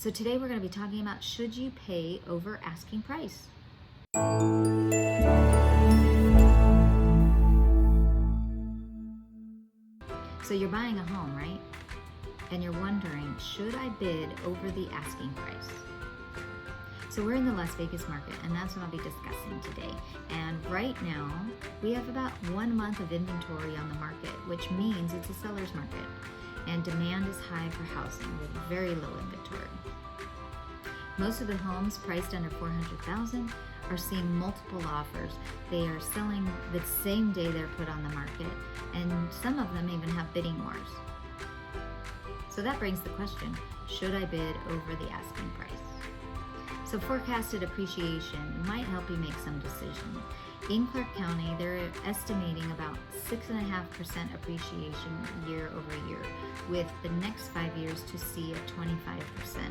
So today we're going to be talking about, should you pay over asking price? So you're buying a home, right? And you're wondering, should I bid over the asking price? So we're in the Las Vegas market, and that's what I'll be discussing today. And right now, we have about 1 month of inventory on the market, which means it's a seller's market. And demand is high for housing with very low inventory. Most of the homes priced under $400,000 are seeing multiple offers. They are selling the same day they're put on the market, and some of them even have bidding wars. So that brings the question, should I bid over the asking price? So forecasted appreciation might help you make some decisions. In Clark County, they're estimating about 6.5% appreciation year over year, with the next 5 years to see a 25%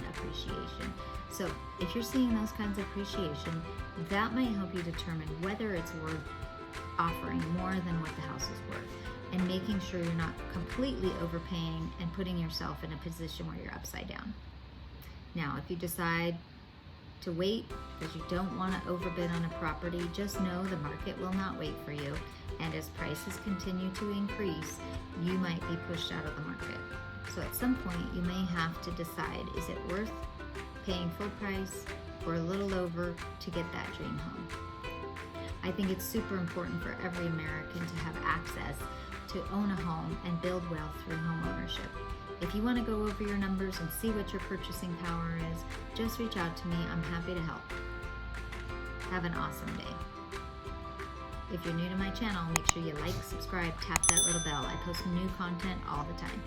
appreciation. So if you're seeing those kinds of appreciation, that might help you determine whether it's worth offering more than what the house is worth, and making sure you're not completely overpaying and putting yourself in a position where you're upside down. Now, if you decide to wait because you don't want to overbid on a property, just know the market will not wait for you, and as prices continue to increase, you might be pushed out of the market. So at some point you may have to decide, is it worth paying full price or a little over to get that dream home? I think it's super important for every American to have access to own a home and build wealth through home ownership. If you want to go over your numbers and see what your purchasing power is, just reach out to me. I'm happy to help. Have an awesome day. If you're new to my channel, make sure you like, subscribe, tap that little bell. I post new content all the time.